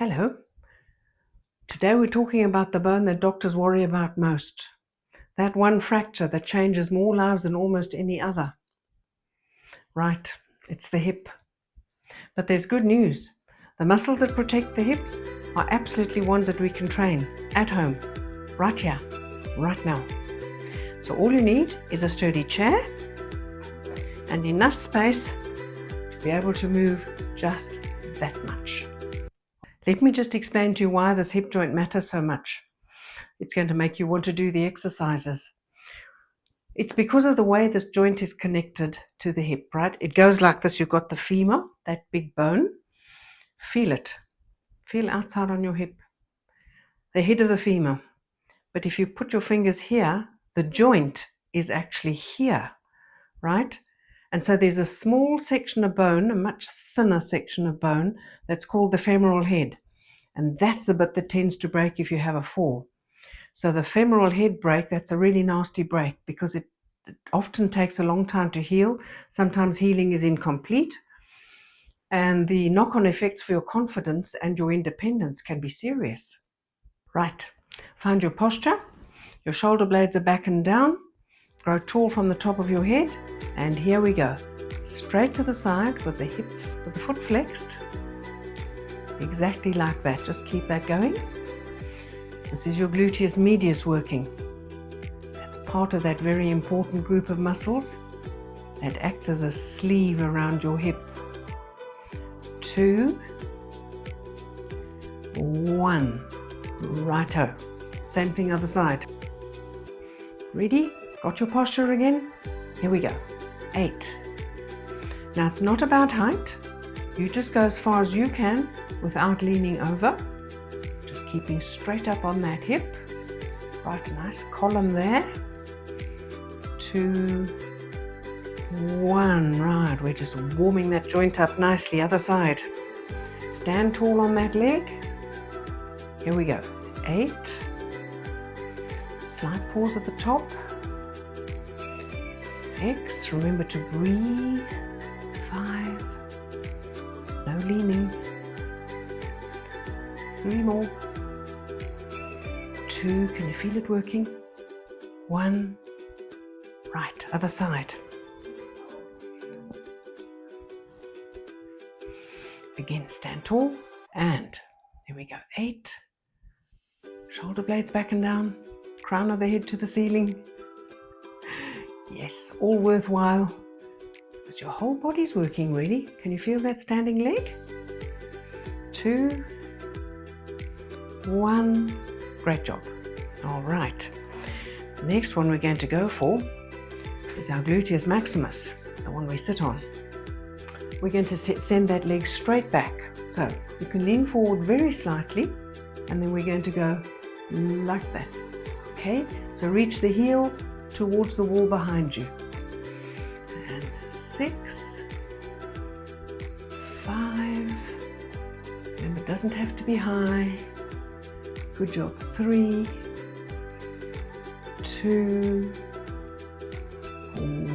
Hello. Today we're talking about the bone that doctors worry about most. That one fracture that changes more lives than almost any other. Right, it's the hip. But there's good news. The muscles that protect the hips are absolutely ones that we can train at home, right here, right now. So all you need is a sturdy chair and enough space to be able to move just that much. Let me just explain to you why this hip joint matters so much. It's going to make you want to do the exercises. It's because of the way this joint is connected to the hip, right? It goes like this. You've got the femur, that big bone. Feel it. Feel outside on your hip. The head of the femur. But if you put your fingers here, the joint is actually here, right? And so there's a small section of bone, a much thinner section of bone, that's called the femoral head. And that's the bit that tends to break if you have a fall. So the femoral head break, that's a really nasty break because it often takes a long time to heal. Sometimes healing is incomplete. And the knock-on effects for your confidence and your independence can be serious. Right, find your posture. Your shoulder blades are back and down. Grow tall from the top of your head. And here we go. Straight to the side with the foot flexed. Exactly like that. Just keep that going. This is your gluteus medius working. That's part of that very important group of muscles that acts as a sleeve around your hip. 2, 1. Righto. Same thing other side. Ready? Got your posture again? Here we go. 8. Now it's not about height. You just go as far as you can without leaning over. Just keeping straight up on that hip. Right, a nice column there. 2, 1. Right, we're just warming that joint up nicely. Other side. Stand tall on that leg. Here we go. 8. Slight pause at the top. 6. Remember to breathe. 5. No leaning. 3 more. 2. Can you feel it working? 1. Right, other side. Again, stand tall. And there we go. 8. Shoulder blades back and down. Crown of the head to the ceiling. Yes, all worthwhile. But your whole body's working really. Can you feel that standing leg? 2, 1. Great job. All right. The next one we're going to go for is our gluteus maximus, the one we sit on. We're going to send that leg straight back. So you can lean forward very slightly, and then we're going to go like that. Okay, so reach the heel towards the wall behind you. And 6, 5. Remember, it doesn't have to be high. Good job. 3, 2,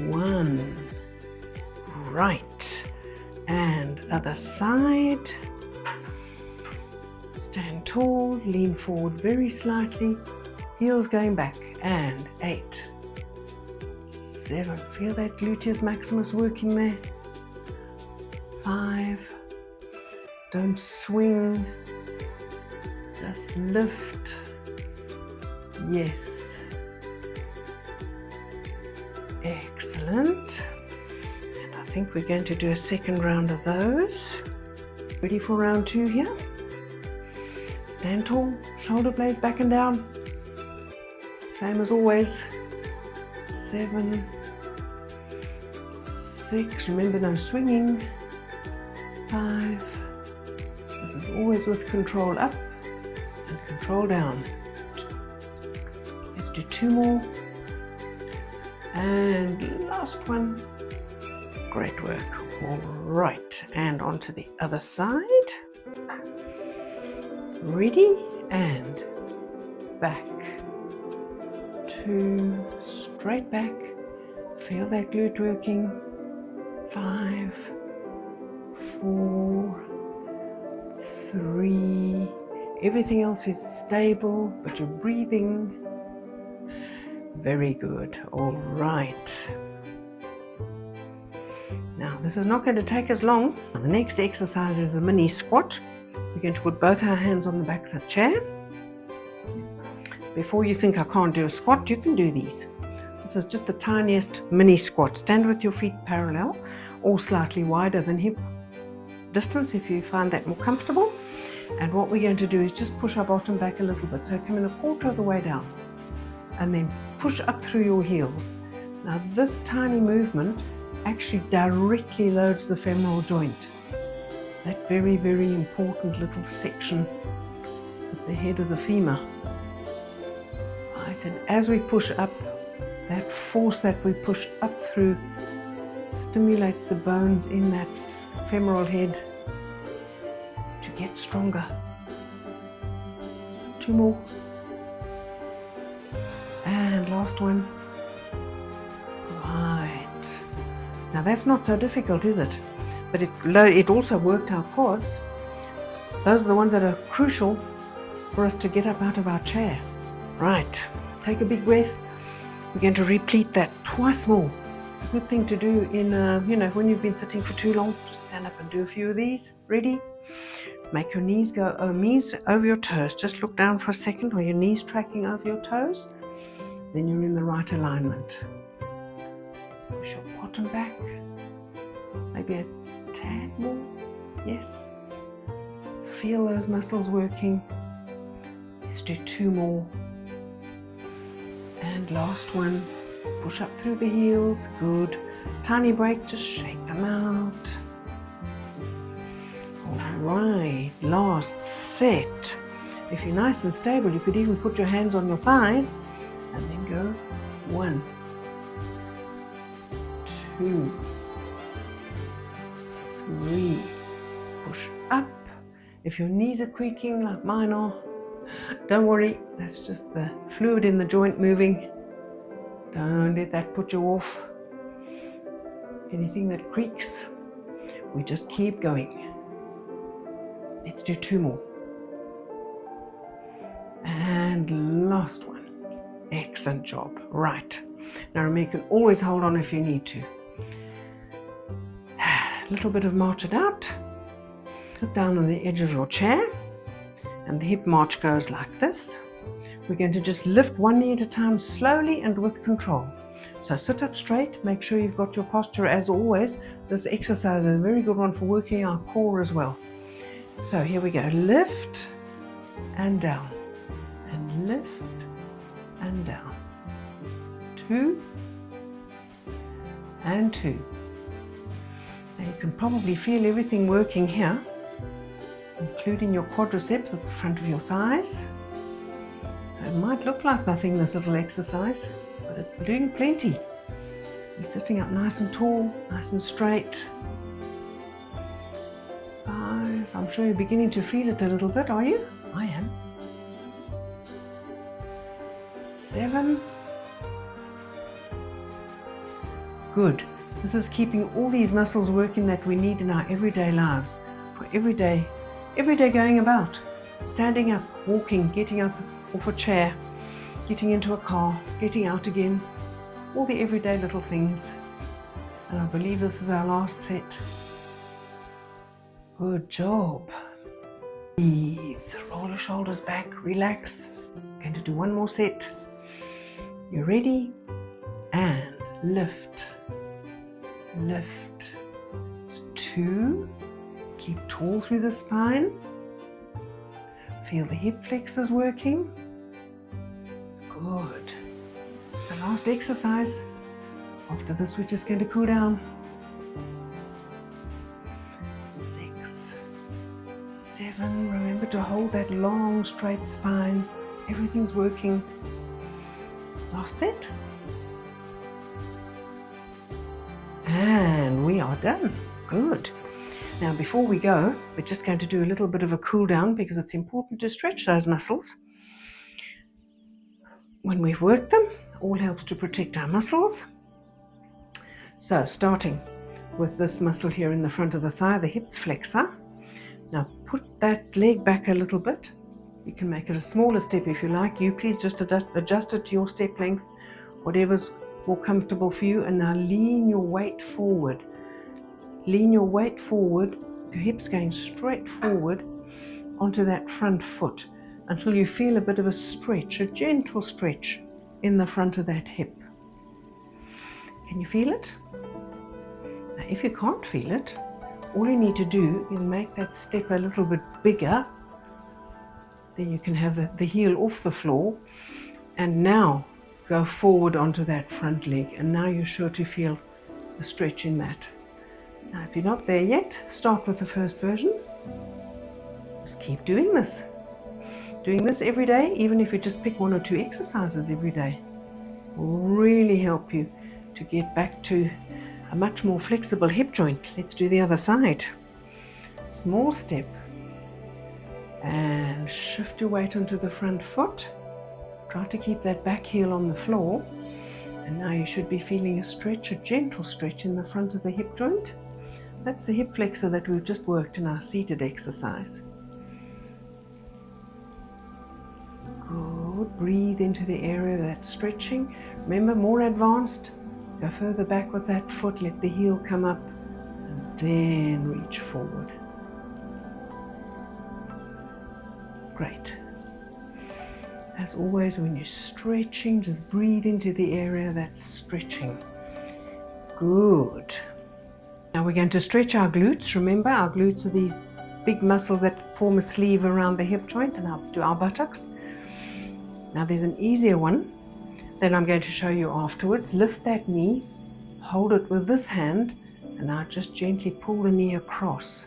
1. Right. And other side. Stand tall, lean forward very slightly, heels going back, and 8, 7, feel that gluteus maximus working there. 5, don't swing, just lift, yes, excellent. And I think we're going to do a second round of those. Ready for round 2 here? Stand tall, shoulder blades back and down. Same as always. 7, 6, remember no swinging. 5, this is always with control up and control down. Let's do 2 more. And last one. Great work. All right, and onto the other side. Ready, and back. 2, straight back. Feel that glute working. 5, 4, 3, Everything else is stable, but you're breathing. Very good. All right. Now, this is not going to take us long. The next exercise is the mini squat. We're going to put both our hands on the back of the chair. Before you think I can't do a squat, you can do these. This is just the tiniest mini squat. Stand with your feet parallel or slightly wider than hip distance if you find that more comfortable. And what we're going to do is just push our bottom back a little bit. So come in a quarter of the way down and then push up through your heels. Now this tiny movement actually directly loads the femoral joint. That very, very important little section at the head of the femur. Right, and as we push up, that force that we push up through stimulates the bones in that femoral head to get stronger. 2 more. And last one. Right. Now that's not so difficult, is it? But it also worked our quads. Those are the ones that are crucial for us to get up out of our chair. Right. Take a big breath. We're going to repeat that twice more. A good thing to do in, when you've been sitting for too long, just stand up and do a few of these. Ready? Make your knees go, knees over your toes. Just look down for a second where your knees tracking over your toes. Then you're in the right alignment. Push your bottom back. Maybe a tad more. Yes. Feel those muscles working. Let's do 2 more. And last one. Push up through the heels. Good. Tiny break, just shake them out. Alright, last set. If you're nice and stable, you could even put your hands on your thighs and then go 1, 2, 3. Push up. If your knees are creaking like mine are, don't worry, that's just the fluid in the joint moving. Don't let that put you off. Anything that creaks, we just keep going. Let's do 2 more. And last one. Excellent job. Right. Now remember, you can always hold on if you need to. A little bit of march it out. Sit down on the edge of your chair. And the hip march goes like this. We're going to just lift one knee at a time slowly and with control. So sit up straight, make sure you've got your posture as always. This exercise is a very good one for working our core as well. So here we go, lift and down, and lift and down. 2 and 2. Now you can probably feel everything working here, including your quadriceps at the front of your thighs. It might look like nothing, this little exercise, but it's doing plenty. You're sitting up nice and tall, nice and straight. 5, I'm sure you're beginning to feel it a little bit, are you? I am. 7. Good. This is keeping all these muscles working that we need in our everyday lives, for everyday going about. Standing up, walking, getting up off a chair, getting into a car, getting out again, all the everyday little things. And I believe this is our last set. Good job. Breathe, roll your shoulders back, relax. Going to do 1 more set. You ready? And lift, lift. It's 2. Keep tall through the spine. Feel the hip flexors working. Good. It's the last exercise. After this, we're just going to cool down. 6, 7. Remember to hold that long, straight spine. Everything's working. Last set. And we are done. Good. Now, before we go, we're just going to do a little bit of a cool down because it's important to stretch those muscles. When we've worked them, all helps to protect our muscles. So, starting with this muscle here in the front of the thigh, the hip flexor. Now, put that leg back a little bit You can make it a smaller step if you like. You please just adjust it to your step length, whatever's more comfortable for you. And now lean your weight forward. Lean your weight forward, your hips going straight forward onto that front foot until you feel a bit of a stretch, a gentle stretch in the front of that hip. Can you feel it? Now, if you can't feel it, all you need to do is make that step a little bit bigger. Then you can have the heel off the floor, and now go forward onto that front leg, and now you're sure to feel a stretch in that. Now, if you're not there yet, start with the first version. Just keep doing this. Doing this every day, even if you just pick 1 or 2 exercises every day, will really help you to get back to a much more flexible hip joint. Let's do the other side. Small step. And shift your weight onto the front foot. Try to keep that back heel on the floor. And now you should be feeling a stretch, a gentle stretch in the front of the hip joint. That's the hip flexor that we've just worked in our seated exercise. Good. Breathe into the area that's stretching. Remember, more advanced, go further back with that foot. Let the heel come up and then reach forward. Great. As always, when you're stretching, just breathe into the area that's stretching. Good. Now we're going to stretch our glutes. Remember, our glutes are these big muscles that form a sleeve around the hip joint, and up to our buttocks. Now there's an easier one that I'm going to show you afterwards. Lift that knee, hold it with this hand, and now just gently pull the knee across.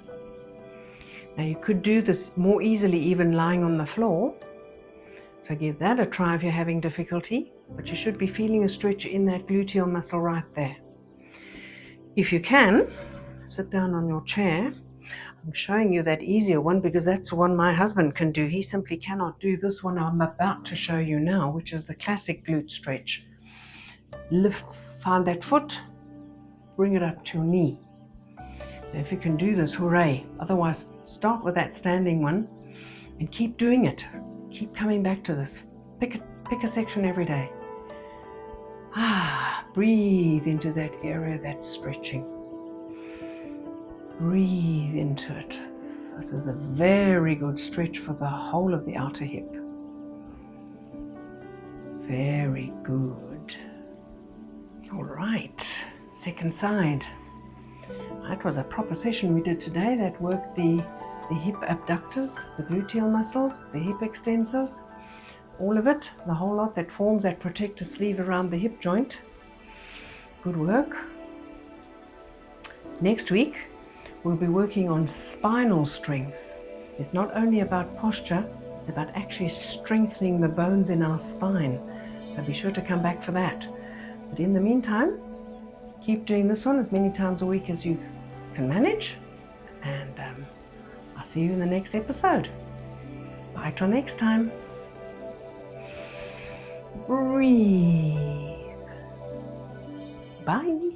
Now you could do this more easily even lying on the floor. So give that a try if you're having difficulty, but you should be feeling a stretch in that gluteal muscle right there. If you can, sit down on your chair. I'm showing you that easier one because that's the one my husband can do. He simply cannot do this one I'm about to show you now, which is the classic glute stretch. Lift, find that foot, bring it up to your knee. Now if you can do this, hooray. Otherwise, start with that standing one and keep doing it. Keep coming back to this. Pick a section every day. Breathe into that area that's stretching. Breathe into it. This is a very good stretch for the whole of the outer hip. Very good. All right, second side. That was a proper session we did today that worked the hip abductors, the gluteal muscles, the hip extensors, all of it, the whole lot that forms that protective sleeve around the hip joint. Good work. Next week, we'll be working on spinal strength. It's not only about posture, it's about actually strengthening the bones in our spine. So be sure to come back for that. But in the meantime, keep doing this one as many times a week as you can manage. And I'll see you in the next episode. Bye till next time. Breathe. Bye.